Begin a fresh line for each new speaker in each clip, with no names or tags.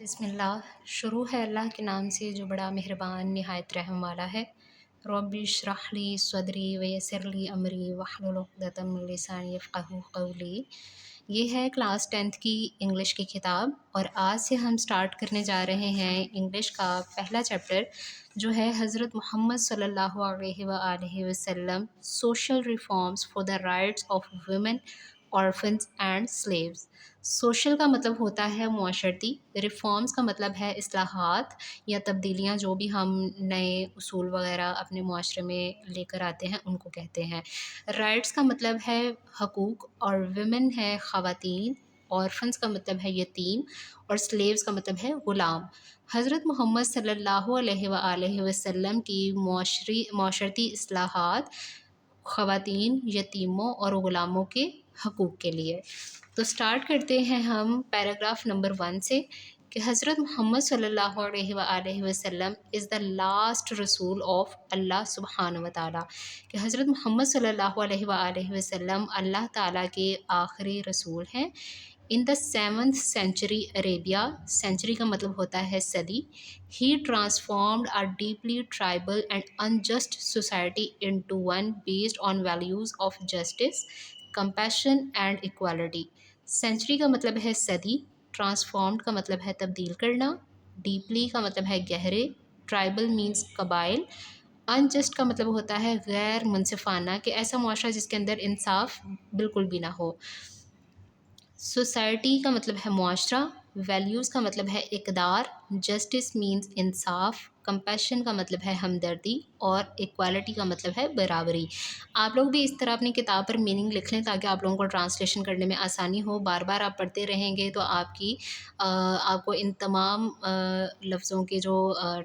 بسم اللہ شروع ہے اللہ کے نام سے جو بڑا مہربان نہایت رحم والا ہے۔ رب اشرح لی صدری ویسر لی امری واحلل عقدۃ من لسانی یفقہوا قولی۔ یہ ہے کلاس 10th کی انگلش کی کتاب، اور آج سے ہم سٹارٹ کرنے جا رہے ہیں انگلش کا پہلا چیپٹر، جو ہے حضرت محمد صلی اللہ علیہ وآلہ وسلم social reforms for the rights of women, orphans and sleeves. Social کا مطلب ہوتا ہے معاشرتی، ریفارمز کا مطلب ہے اصلاحات یا تبدیلیاں، جو بھی ہم نئے اصول وغیرہ اپنے معاشرے میں لے کر آتے ہیں ان کو کہتے ہیں۔ رائٹس کا مطلب ہے حقوق، اور ویمن ہے خواتین، آرفنز کا مطلب ہے یتیم، اور سلیوز کا مطلب ہے غلام۔ حضرت محمد صلی اللہ علیہ وآلہ وسلم کی معاشرتی اصلاحات خواتین، یتیموں اور غلاموں کے حقوق کے لیے۔ تو سٹارٹ کرتے ہیں ہم پیراگراف نمبر 1 سے، کہ حضرت محمد صلی اللہ علیہ وآلہ وسلم از دا لاسٹ رسول آف اللہ سبحانہ و تعالیٰ، کہ حضرت محمد صلی اللہ علیہ وآلہ وسلم اللہ تعالیٰ کے آخری رسول ہیں۔ ان دا 7th century عربیہ، سینچری کا مطلب ہوتا ہے صدی، ہی transformed a deeply tribal and unjust society into one based on values of justice, compassion and equality۔ Century کا مطلب ہے صدی، ٹرانسفارمڈ کا مطلب ہے تبدیل کرنا، ڈیپلی کا مطلب ہے گہرے، ٹرائبل مینس قبائل، انجسٹ کا مطلب ہوتا ہے غیر منصفانہ، کہ ایسا معاشرہ جس کے اندر انصاف بالکل بھی نہ ہو۔ سوسائٹی کا مطلب ہے معاشرہ، ویلیوز کا مطلب ہے اقدار، جسٹس مینس انصاف، کمپیشن کا مطلب ہے ہمدردی، اور ایکوالٹی کا مطلب ہے برابری۔ آپ لوگ بھی اس طرح اپنی کتاب پر میننگ لکھ لیں تاکہ آپ لوگوں کو ٹرانسلیشن کرنے میں آسانی ہو۔ بار بار آپ پڑھتے رہیں گے تو آپ کو ان تمام لفظوں کے جو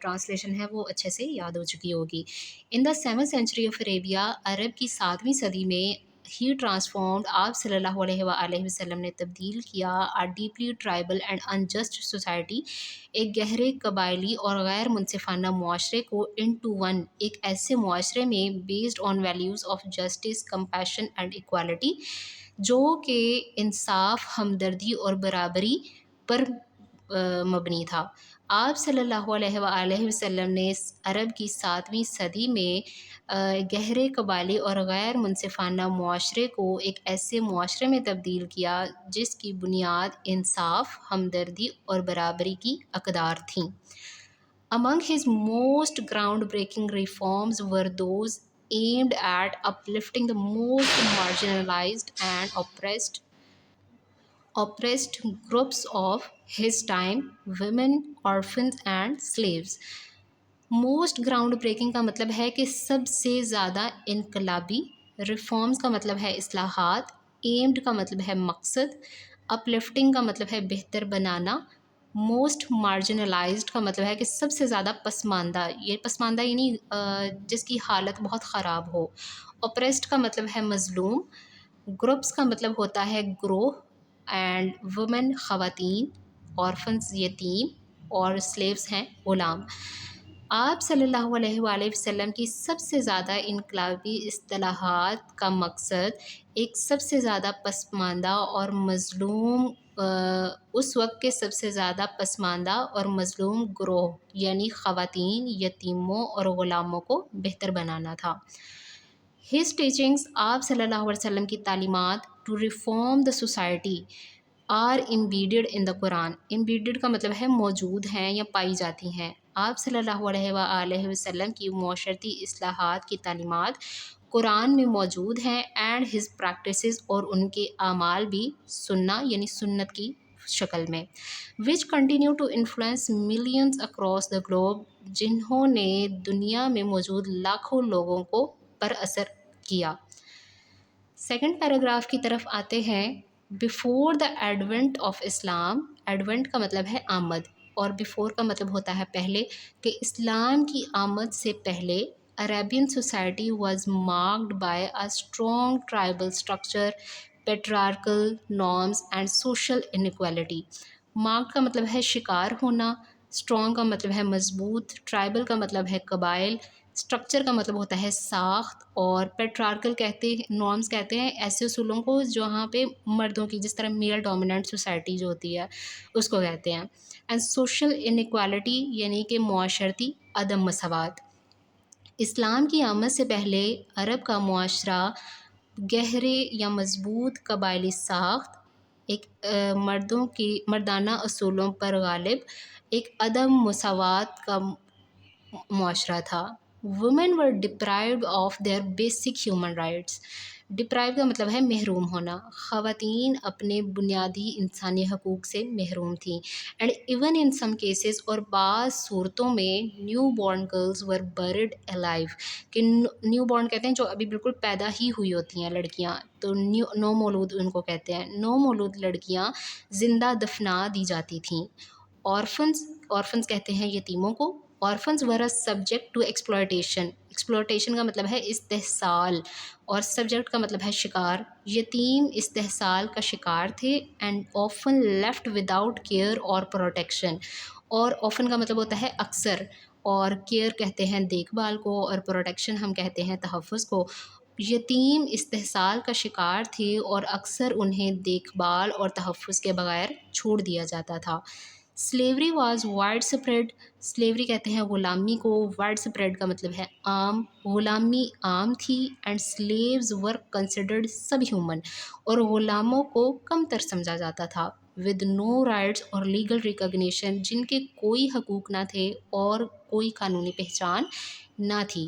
ٹرانسلیشن ہے وہ اچھے سے یاد ہو چکی ہوگی۔ ان دا 7th century آف عربیہ، عرب کی 7ویں صدی میں، ہی ٹرانسفارمڈ، آپ صلی اللہ علیہ وآلہ وسلم نے تبدیل کیا، a deeply tribal and unjust society, ایک گہرے قبائلی اور غیر منصفانہ معاشرے کو، انٹو ون، ایک ایسے معاشرے میں، based on values of justice, compassion and equality, جو کہ انصاف، ہمدردی اور برابری پر مبنی تھا۔ آپ صلی اللہ علیہ وآلہ وسلم نے عرب کی 7ویں صدی میں گہرے قبائلی اور غیر منصفانہ معاشرے کو ایک ایسے معاشرے میں تبدیل کیا جس کی بنیاد انصاف، ہمدردی اور برابری کی اقدار تھیں۔ Among his most groundbreaking reforms were those aimed at uplifting the most marginalized and oppressed groups of his time: women, orphans and slaves۔ Most ground breaking کا مطلب ہے کہ سب سے زیادہ انقلابی، ریفارمز کا مطلب ہے اصلاحات، ایمڈ کا مطلب ہے مقصد، اپلفٹنگ کا مطلب ہے بہتر بنانا، موسٹ مارجنلائزڈ کا مطلب ہے کہ سب سے زیادہ پسماندہ، یہ پسماندہ یعنی جس کی حالت بہت خراب ہو۔ اوپریسڈ کا مطلب ہے مظلوم، گروپس کا مطلب ہوتا ہے گروہ، اینڈ وومن خواتین، آرفنز یتیم، اور سلیوز ہیں غلام۔ آپ صلی اللہ علیہ وآلہ وسلم کی سب سے زیادہ انقلابی اصطلاحات کا مقصد ایک سب سے زیادہ پسماندہ اور مظلوم اس وقت کے سب سے زیادہ پسماندہ اور مظلوم گروہ یعنی خواتین، یتیموں اور غلاموں کو بہتر بنانا تھا۔ ہز ٹیچنگز، آپ صلی اللہ علیہ وسلم کی تعلیمات، to reform the society, are embedded in the Quran. Embedded کا مطلب ہے موجود ہیں یا پائی جاتی ہیں۔ آپ صلی اللہ علیہ وآلہ وسلم کی معاشرتی اصلاحات کی تعلیمات قرآن میں موجود ہیں، اینڈ ہز پریکٹسز، اور ان کے اعمال بھی سنہ یعنی سنت کی شکل میں، which continue to influence millions across the globe, جنہوں نے دنیا میں موجود لاکھوں لوگوں کو پر اثر کیا۔ سیکنڈ پیراگراف کی طرف آتے ہیں۔ Before the Advent of Islam, Advent کا مطلب ہے آمد، اور بیفور کا مطلب ہوتا ہے پہلے، کہ اسلام کی آمد سے پہلے Arabian society was marked by a strong tribal structure, patriarchal norms and social inequality. Marked کا مطلب ہے شکار ہونا، اسٹرانگ کا مطلب ہے مضبوط، ٹرائبل کا مطلب ہے قبائل، اسٹرکچر کا مطلب ہوتا ہے ساخت، اور پیٹرارکل نارمس کہتے ہیں ایسے اصولوں کو جہاں پہ مردوں کی، جس طرح میل ڈومیننٹ سوسائٹی جو ہوتی ہے اس کو کہتے ہیں. اینڈ سوشل انیکوالٹی یعنی کہ معاشرتی عدم مساوات. اسلام کی آمد سے پہلے عرب کا معاشرہ گہرے یا مضبوط قبائلی ساخت، ایک مردوں کی مردانہ اصولوں پر غالب ایک عدم مساوات کا معاشرہ تھا. Women were deprived of their basic human rights. Deprive کا مطلب ہے محروم ہونا. خواتین اپنے بنیادی انسانی حقوق سے محروم تھیں. And even in some cases, اور بعض صورتوں میں نیو بورن گرلز ور بریڈ الائیو، کہ نیو بورن کہتے ہیں جو ابھی بالکل پیدا ہی ہوئی ہوتی ہیں لڑکیاں، تو نو مولود ان کو کہتے ہیں. نو مولود لڑکیاں زندہ دفنا دی جاتی تھیں. آرفنز کہتے ہیں یتیموں کو. Orphans were subject to exploitation. Exploitation کا مطلب ہے استحصال، اور سبجیکٹ کا مطلب ہے شکار. یتیم استحصال کا شکار تھے. And often left without care اور پروٹیکشن. اور آفن کا مطلب ہوتا ہے اکثر، اور کیئر کہتے ہیں دیکھ بھال کو، اور پروٹیکشن ہم کہتے ہیں تحفظ کو. یتیم استحصال کا شکار تھے اور اکثر انہیں دیکھ بھال اور تحفظ کے بغیر چھوڑ دیا جاتا تھا. Slavery was widespread. Slavery کہتے ہیں غلامی کو. وائڈ سپریڈ کا مطلب ہے عام. غلامی عام تھی. And sleeves were considered sub human. اور غلاموں کو کم تر سمجھا جاتا تھا. ود نو رائٹس اور لیگل ریکگنیشن. جن کے کوئی حقوق نہ تھے اور کوئی قانونی پہچان نہ تھی.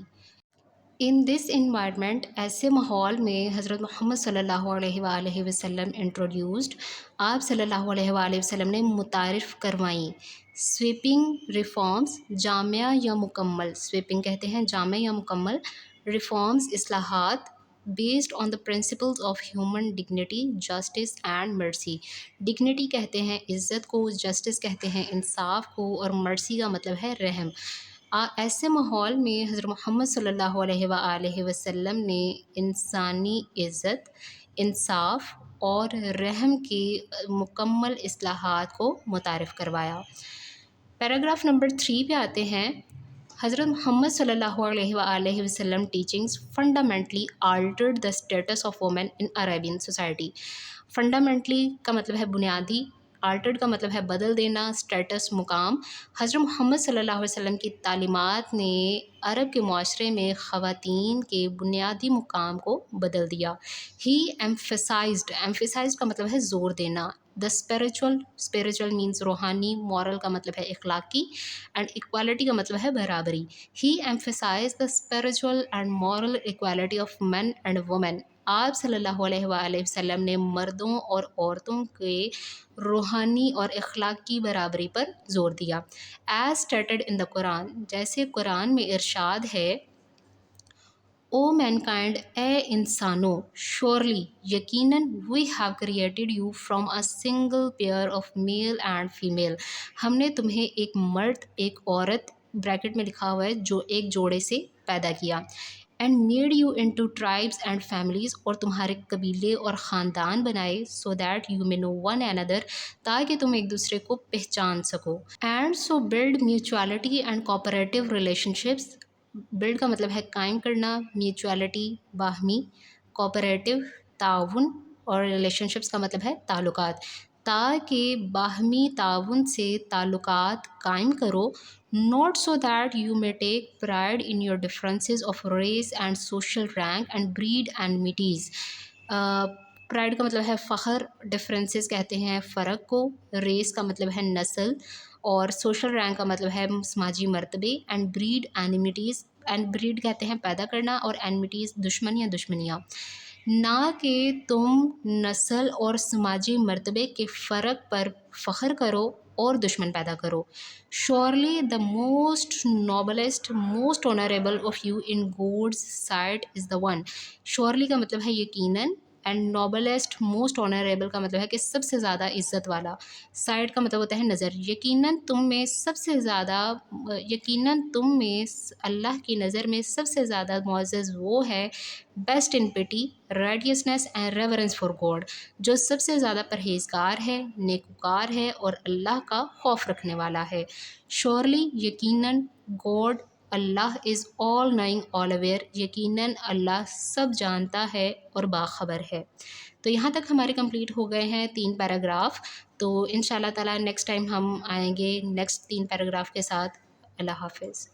ان دس انوائرمنٹ، ایسے ماحول میں حضرت محمد صلی اللہ علیہ وآلہ وسلم انٹروڈیوسڈ. آپ صلی اللہ علیہ وآلہ وسلم نے متعارف کروائیں سویپنگ ریفارمز، جامع یا مکمل. سویپنگ کہتے ہیں جامع یا مکمل. ریفارمز اصلاحات based on the principles of human dignity, justice and mercy. Dignity کہتے ہیں عزت کو، جسٹس کہتے ہیں انصاف کو، اور مرسی کا مطلب ہے رحم. ایسے ماحول میں حضرت محمد صلی اللہ علیہ وآلہ وسلم نے انسانی عزت، انصاف اور رحم کی مکمل اصلاحات کو متعارف کروایا. پیراگراف نمبر 3 پہ آتے ہیں. حضرت محمد صلی اللہ علیہ وآلہ وسلم teachings fundamentally altered the status of women in Arabian society. Fundamentally کا مطلب ہے بنیادی، آلٹرڈ کا مطلب ہے بدل دینا، اسٹیٹس مقام. حضرت محمد صلی اللہ علیہ وسلم کی تعلیمات نے عرب کے معاشرے میں خواتین کے بنیادی مقام کو بدل دیا. ہی ایمفیسائزڈ کا مطلب ہے زور دینا. دا اسپریچول مینس روحانی. مورل کا مطلب ہے اخلاقی. اینڈ اکوالٹی کا مطلب ہے برابری. He emphasized the spiritual and moral equality of men and women. آپ صلی اللہ علیہ وآلہ وسلم نے مردوں اور عورتوں کے روحانی اور اخلاقی برابری پر زور دیا. ایز اسٹیٹڈ ان دا قرآن، جیسے قرآن میں ارشاد ہے، او مین کائنڈ، اے انسانوں، شورلی یقیناً we have created you from a single pair of male and female. ہم نے تمہیں ایک مرد ایک عورت بریکٹ میں لکھا ہوا ہے جو ایک جوڑے سے پیدا کیا. And made you into tribes and families, اور تمہارے قبیلے اور خاندان بنائے. So that you may know one another، تاکہ تم ایک دوسرے کو پہچان سکو. And so build mutuality and cooperative relationships. Build کا مطلب ہے قائم کرنا، میوچوالٹی باہمی، کوآپریٹیو تعاون، اور ریلیشن شپس کا مطلب ہے تعلقات. تاکہ باہمی تعاون سے تعلقات قائم کرو. not so that you may take pride in your differences of race and social rank and breed enmities. Pride کا مطلب ہے فخر. ڈفرینسز کہتے ہیں فرق کو. ریس کا مطلب ہے نسل، اور سوشل رینک کا مطلب ہے سماجی مرتبے. And breed enmities. And breed کہتے ہیں پیدا کرنا، اور اینمیٹیز دشمن یا دشمنیاں. نہ کہ تم نسل اور سماجی مرتبے کے فرق پر فخر کرو اور دشمن پیدا کرو. Surely the most noblest most honourable of you in God's sight is the one. Surely کا مطلب ہے یقیناً، اینڈ نوبلسٹ موسٹ آنریبل کا مطلب ہے کہ سب سے زیادہ عزت والا. سائٹ کا مطلب ہوتا ہے نظر. یقیناً تم میں سب سے زیادہ، یقیناً تم میں اللہ کی نظر میں سب سے زیادہ معزز وہ ہے، بیسٹ ان پیٹی، righteousness and reverence for God, جو سب سے زیادہ پرہیزگار ہے، نیکوکار ہے، اور اللہ کا خوف رکھنے والا ہے. شورلی یقیناً، گاڈ اللہ از آل نائنگ آل اویئر، یقیناً اللہ سب جانتا ہے اور باخبر ہے۔ تو یہاں تک ہمارے کمپلیٹ ہو گئے ہیں 3 پیراگراف، تو ان شاء اللہ تعالیٰ نیکسٹ ٹائم ہم آئیں گے نیکسٹ 3 پیراگراف کے ساتھ۔ اللہ حافظ۔